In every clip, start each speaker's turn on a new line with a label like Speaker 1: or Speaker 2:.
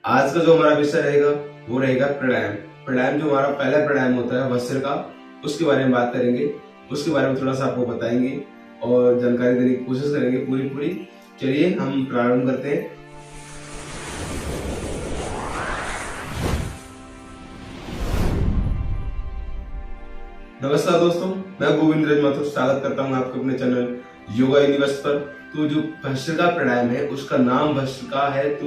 Speaker 1: आज का जो हमारा विषय रहेगा वो रहेगा प्राणायाम। प्राणायाम जो हमारा पहला प्राणायाम होता है वज्र का, उसके बारे में बात करेंगे। उसके बारे में थोड़ा सा आपको बताएंगे और जानकारी देने की कोशिश करेंगे पूरी। चलिए हम प्रारंभ करते हैं। नमस्कार दोस्तों, मैं गोविंद माथुर स्वागत करता हूं आपको अपने चैनल योगा यूनिवर्स पर। तो जो भस्त्रिका प्राणायाम है उसका नाम भस्त्रिका है, तो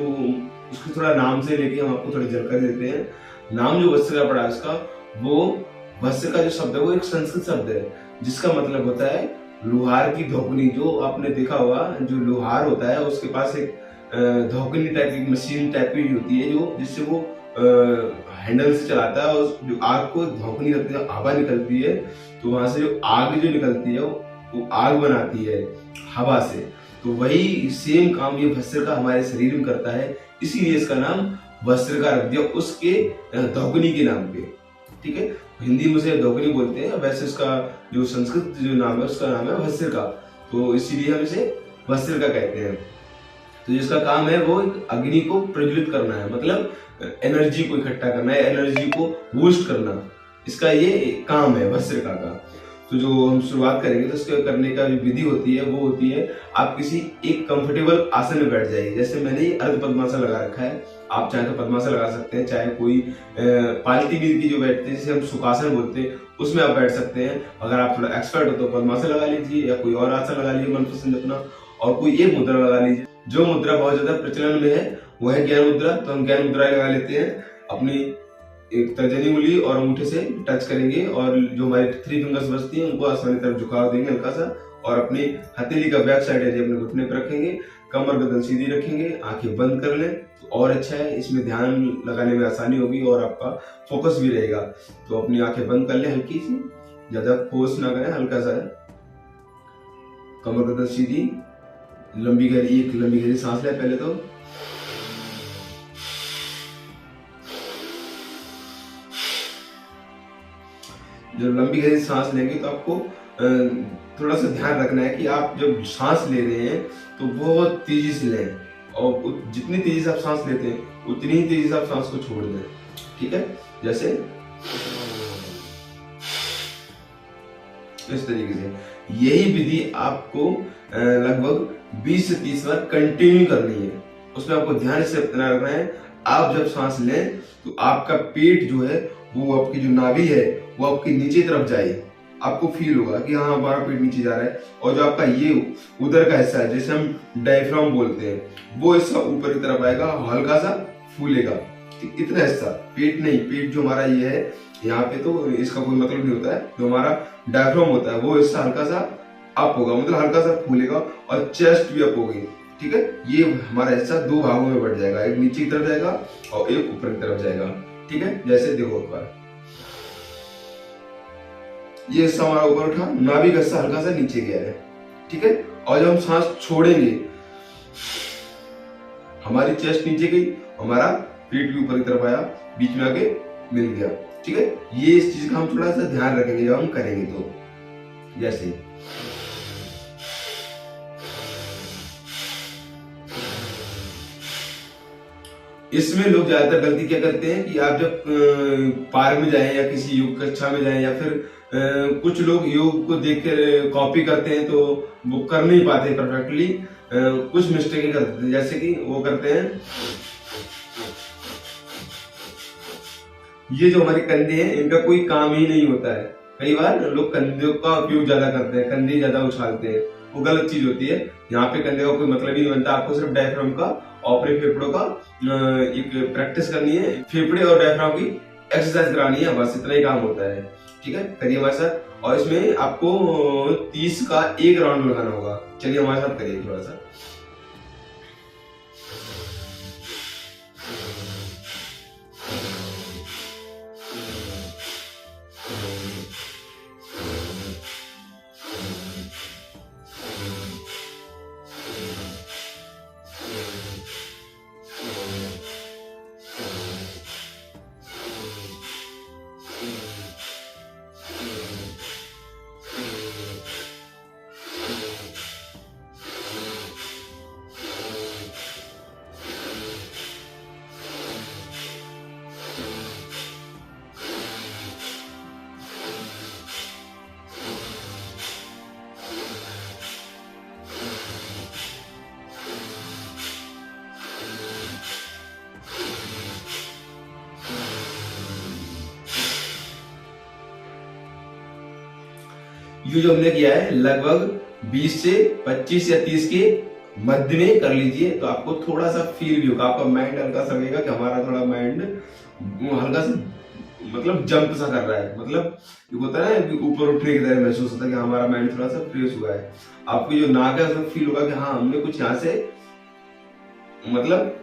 Speaker 1: उसके थोड़ा नाम से लेके हम आपको थोड़ी जानकारी देते हैं। नाम जो भस्त्रिका पड़ा उसका, वो भस्त्रिका जो शब्द है वो एक संस्कृत शब्द है जिसका मतलब होता है लोहार की धोकनी। जो आपने देखा होगा, जो लोहार होता है उसके पास एक धोकनी टाइप की मशीन टाइप की होती है जो जिससे वो हैंडल से चलाता है और जो आग को धोकनी लगती है, हवा निकलती है, तो वहां से जो आग जो निकलती है वो आग बनाती है हवा से। तो वही सेम काम ये भस्त्रिका हमारे शरीर में करता है, इसीलिए इसका नाम भस्त्रिका रख दिया उसके धोकनी के नाम पे। ठीक है, हिंदी में उसे धोकनी बोलते हैं, वैसे इसका जो संस्कृत जो नाम है उसका नाम है भस्त्रिका, तो इसीलिए हम इसे भस्त्रिका कहते हैं। तो जिसका काम है वो अग्नि को प्रज्वलित करना है, मतलब एनर्जी को इकट्ठा करना है, एनर्जी को बूस्ट करना, इसका ये काम है भस्त्रिका का। तो जो हम शुरुआत करेंगे तो इसके करने का जो विधि होती है वो होती है, आप किसी एक कंफर्टेबल आसन में बैठ जाइए। जैसे मैंने ये अर्ध पद्मासन लगा रखा है, आप चाहे तो पद्मासन लगा सकते हैं, चाहे कोई पालती वीर की जो बैठते हैं जिसे हम सुखासन बोलते हैं उसमें आप बैठ सकते हैं। अगर आप थोड़ा एक्सपर्ट हो तो पद्मासन लगा लीजिए या कोई और आसन लगा लीजिए मनपसंद अपना, और कोई एक मुद्रा लगा लीजिए। जो मुद्रा बहुत ज्यादा प्रचलन में है वो है ज्ञान मुद्रा, तो हम ज्ञान मुद्रा लगा लेते हैं। अपनी एक तर्जनी उंगली और अंगूठे से टच करेंगे और जो हमारी 3 फिंगर्स बचती हैं उनको आसमान की तरफ झुकाव देंगे हल्का सा, और अपनी हथेली का बैक साइड है अपने घुटने पर रखेंगे, कमर गर्दन सीधी रखेंगे, आंखें बंद कर लें तो और अच्छा है, इसमें ध्यान लगाने में आसानी होगी और आपका फोकस भी रहेगा। तो अपनी आंखें बंद कर लें हल्की सी, ज्यादा फोर्स ना करें, हल्का सा, कमर गर्दन सीधी, लंबी गहरी सांस लें पहले तो, जब लंबी गहरी सांस लेंगे तो आपको थोड़ा सा ध्यान रखना है कि आप जब सांस ले रहे हैं तो बहुत तेजी से लें, और जितनी तेजी से आप सांस लेते हैं उतनी ही तेजी से आप सांस को छोड़ दें। ठीक है, जैसे इस तरीके से। यही विधि आपको लगभग 20 से 30 बार कंटिन्यू करनी है। उसमें आपको ध्यान से रखना है, आप जब सांस लें तो आपका पेट जो है वो आपकी जो नाभि है वो आपकी नीचे तरफ जाए, आपको फील होगा कि हाँ हमारा पेट नीचे जा रहा है। और जो आपका ये उधर का हिस्सा है जिसे हम डायफ्राम बोलते हैं, वो हिस्सा ऊपर की तरफ आएगा, हल्का सा फूलेगा। इतना हिस्सा, पेट नहीं, पेट जो हमारा ये है यहाँ पे तो इसका कोई मतलब नहीं होता है। जो हमारा डायफ्राम होता है वो हिस्सा हल्का सा अप होगा, मतलब हल्का सा फूलेगा, और चेस्ट भी अप होगी। ठीक है, ये हमारा हिस्सा 2 भागों में बढ़ जाएगा, एक नीचे की तरफ जाएगा और एक ऊपर की तरफ जाएगा। ठीक है, जैसे देखो एक बार, ये हिस्सा हमारा ऊपर उठा, नाभि का हिस्सा हल्का सा नीचे गया है। ठीक है, और जब हम सांस छोड़ेंगे हमारी चेस्ट नीचे गई, हमारा पेट भी ऊपर की तरफ आया, बीच में आके मिल गया। ठीक है, ये इस चीज का हम थोड़ा सा ध्यान रखेंगे जब हम करेंगे। तो जैसे इसमें लोग ज्यादातर गलती क्या करते हैं कि आप जब पार्क में जाएं या किसी योग कक्षा में जाएं, या फिर कुछ लोग योग को देखकर कॉपी करते हैं तो वो कर नहीं पाते परफेक्टली, कुछ मिस्टेक करते हैं। जैसे कि वो करते हैं, ये जो हमारे कंधे हैं इनका कोई काम ही नहीं होता है। कई बार लोग कंधे का उपयोग ज्यादा करते हैं, कंधे ज्यादा उछालते हैं, वो गलत चीज होती है। यहाँ पे कंधे का कोई मतलब ही नहीं बनता, आपको सिर्फ डायफ्राम का और अपने फेफड़ों का एक प्रैक्टिस करनी है, फेफड़े और डायफ्राम की एक्सरसाइज करानी है, बस इतना ही काम होता है। ठीक है, करिए हमारे साथ, और इसमें आपको 30 का 1 राउंड लगाना होगा। चलिए हमारे साथ करिए थोड़ा सा। ये जो हमने किया है लगभग 20 से 25 या 30 के मध्य में कर लीजिए, तो आपको थोड़ा सा फील भी होगा, आपका माइंड हल्का सा लगेगा कि हमारा थोड़ा माइंड हल्का सा मतलब जंप सा कर रहा है, मतलब ये होता है ना ऊपर उठने की तरह महसूस होता है कि हमारा माइंड थोड़ा सा फ्रेश हुआ है। आपकी जो नाक है उसमें फील होगा कि हाँ हमने कुछ यहाँ से मतलब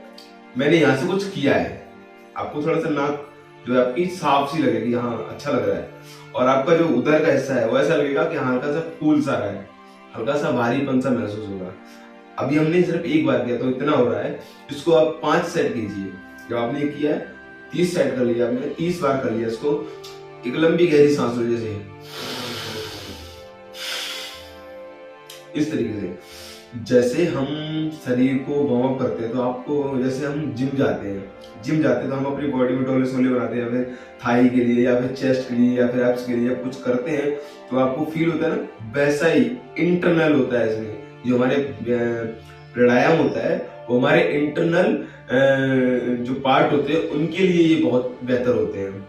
Speaker 1: मैंने यहाँ से कुछ किया है। आपको थोड़ा सा नाक जो है आपकी साफ सी लगेगी, हाँ अच्छा लग रहा है। और आपका जो उधर का हिस्सा है वो ऐसा लगेगा कि हल्का सा फूल सा रहा है, हल्का सा भारीपन सा महसूस होगा। अभी हमने सिर्फ एक बार किया तो इतना हो रहा है, इसको आप 5 सेट कीजिए। जब आपने ये किया है 30 सेट कर लिया, आपने 30 बार कर लिया इसको। एक लंबी गहरी सांस लो, जैसे इस तरीके से जैसे हम शरीर को वार्म अप करते हैं, तो आपको जैसे हम जिम जाते हैं तो हम अपनी बॉडी में डोले सोले बनाते हैं, या फिर थाई के लिए या फिर चेस्ट के लिए या फिर एब्स के लिए कुछ करते हैं, तो आपको फील होता है ना, वैसा ही इंटरनल होता है। इसमें जो हमारे प्राणायाम होता है वो हमारे इंटरनल जो पार्ट होते हैं उनके लिए ये बहुत बेहतर होते हैं।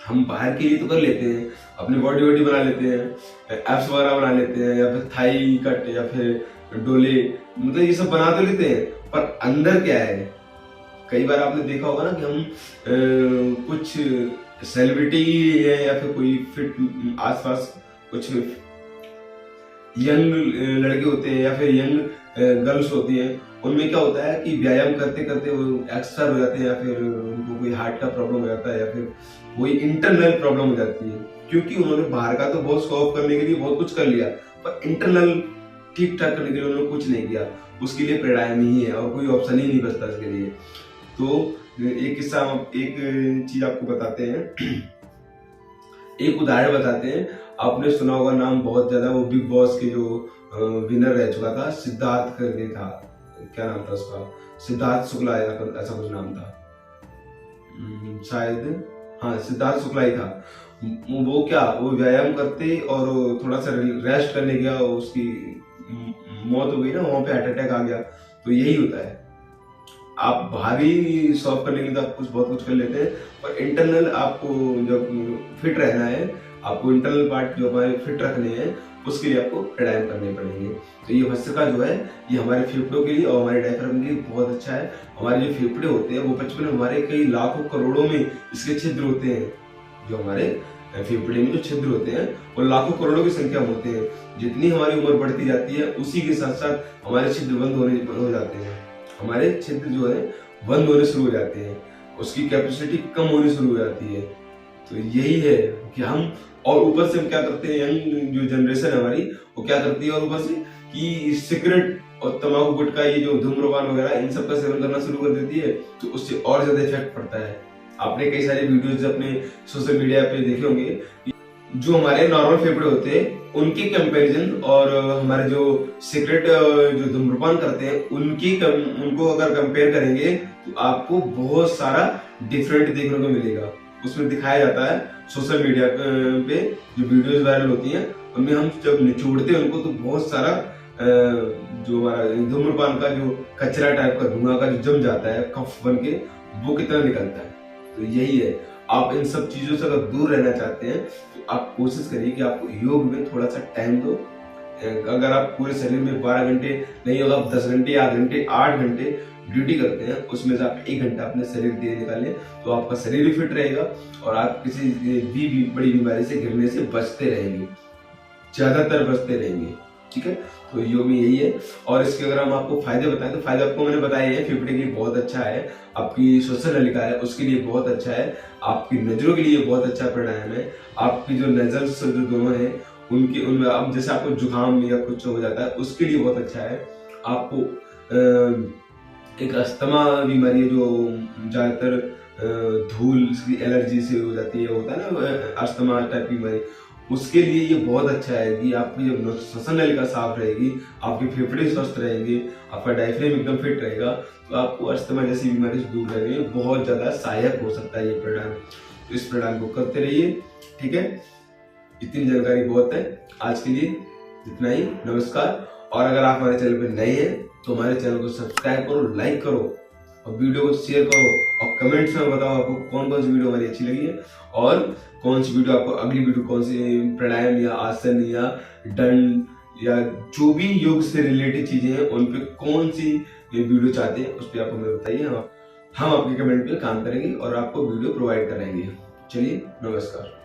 Speaker 1: हम बाहर के लिए तो कर लेते हैं, अपनी बॉडी बना लेते हैं, एब्स वगैरह बना लेते हैं, या फिर थाई कट या फिर डोले, मतलब ये सब बना तो लेते हैं, पर अंदर क्या है। कई बार आपने देखा होगा ना कि हम कुछ सेलिब्रिटी है या फिर कोई फिट आसपास कुछ यंग लड़के होते हैं या फिर यंग गर्ल्स होती हैं, उनमें क्या होता है कि व्यायाम करते करते वो एक्सपायर हो जाते हैं, या फिर उनको कोई हार्ट का प्रॉब्लम हो जाता है, या फिर कोई इंटरनल प्रॉब्लम हो जाती है, क्योंकि उन्होंने बाहर का तो बहुत शो ऑफ करने के लिए बहुत कुछ कर लिया, पर इंटरनल ठीक ठाक करने के लिए उन्होंने कुछ नहीं किया। उसके लिए प्राणायाम ही है और कोई ऑप्शन ही नहीं बचता इसके लिए। तो एक किस्सा, एक चीज आपको बताते हैं, एक उदाहरण बताते हैं। आपने सुना होगा नाम बहुत ज्यादा, वो बिग बॉस के जो विनर रह चुका था, सिद्धार्थ करके था, क्या नाम था उसका, सिद्धार्थ शुक्ला ऐसा कुछ नाम था शायद, हाँ सिद्धार्थ शुक्ला ही था। वो क्या, वो व्यायाम करते और थोड़ा सा रेस्ट करने गया, उसकी मौत हो गई ना, वहां पे हार्ट अटैक आ गया। तो यही होता है, आप बाहरी सॉल्व करने के लिए आप बहुत कुछ कर लेते हैं, पर इंटरनल आपको जब फिट रहना है, आपको इंटरनल पार्ट जो हमारे फिट रखने हैं, उसके लिए आपको प्राणायाम करने पड़ेंगे। तो ये भस्त्रिका जो है ये हमारे फेफड़ों के लिए और हमारे डायफ्राम के लिए बहुत अच्छा है। हमारे जो फेफड़े होते हैं वो बचपन में हमारे कई लाखों करोड़ों में इसके छिद्र होते हैं। जो हमारे फेफड़े में जो छिद्र होते हैं वो लाखों करोड़ों की संख्या में होते हैं। जितनी हमारी उम्र बढ़ती जाती है उसी के साथ साथ हमारे छिद्र बंद हो जाते हैं, हमारे छिद्र जो है बंद होने शुरू हो जाते हैं, उसकी कैपेसिटी कम होनी शुरू हो जाती है। तो यही है कि हम, और ऊपर से हम क्या करते हैं, यंग जो जनरेशन है हमारी वो क्या करती है, और ऊपर से कि सिगरेट और तंबाकू गुटखा, ये जो धूम्रपान वगैरह, इन सब का सेवन करना शुरू कर देती है, तो उससे और ज्यादा इफेक्ट पड़ता है। आपने कई सारे वीडियोज अपने सोशल मीडिया पे देखे होंगे, जो हमारे नॉर्मल फेफड़े होते हैं उनके कंपैरिजन और हमारे जो सिगरेट जो धूम्रपान करते हैं उनको अगर कंपेयर करेंगे तो आपको बहुत सारा डिफरेंट देखने को मिलेगा। उसमें दिखाया जाता है सोशल मीडिया पे जो वीडियोस वायरल होती हैं, उनमें हम जब निचोड़ते हैं उनको तो बहुत सारा जो हमारा धूम्रपान का जो कचरा टाइप का धुआं का जो जम जाता है कफ बन के, वो कितना निकलता है। तो यही है, आप इन सब चीजों से अगर दूर रहना चाहते हैं तो आप कोशिश करिए कि आप योग में थोड़ा सा टाइम दो। अगर आप पूरे शरीर में 12 घंटे नहीं होगा, 10 घंटे, 8 घंटे, 8 घंटे ड्यूटी करते हैं, उसमें से आप 1 घंटा अपने शरीर के लिए निकालें, तो आपका शरीर भी फिट रहेगा और आप किसी भी बड़ी बीमारी से घिरने से बचते रहेंगे, ज्यादातर बचते रहेंगे। ठीक है, तो योग में यही है। और इसके अगर हम आपको फायदे बताएं तो फायदे आपको मैंने बताए हैं। फेफड़े के लिए बहुत अच्छा है, आपकी श्वसन नलिका है उसके लिए बहुत अच्छा है, आपकी नजरों के लिए बहुत अच्छा प्राणायाम है, आपकी जो नजल्स जो दोनों है उनमें अब जैसे आपको जुकाम या कुछ हो जाता है उसके लिए बहुत अच्छा है। आपको एक अस्थमा बीमारी है जो ज्यादातर धूल की एलर्जी से हो जाती है, होता है ना अस्थमा टाइप बीमारी, उसके लिए ये बहुत अच्छा है कि आपकी जब श्वसन नलिका साफ रहेगी, आपके फेफड़े स्वस्थ रहेंगे, आपका डायफ्राम एकदम फिट रहेगा, तो आपको अस्थमा जैसी बीमारी से दूर रहने में बहुत ज्यादा सहायक हो सकता है ये प्राणायाम। तो इस प्राणायाम को करते रहिए। ठीक है, इतनी जानकारी बहुत है आज के लिए, इतना ही। नमस्कार। और अगर आप हमारे चैनल पर नए हैं तो हमारे चैनल को सब्सक्राइब करो, लाइक करो और वीडियो को शेयर करो और कमेंट्स में बताओ आपको कौन कौन सी वीडियो हमारी अच्छी लगी है और कौन सी वीडियो आपको, अगली वीडियो कौन सी प्राणायाम या आसन या दंड या जो भी योग से रिलेटेड चीजें हैं उन पे कौन सी वीडियो चाहते हैं उस पर आप हमें बताइए। हम आपके कमेंट पे काम करेंगे और आपको वीडियो प्रोवाइड कराएंगे। चलिए, नमस्कार।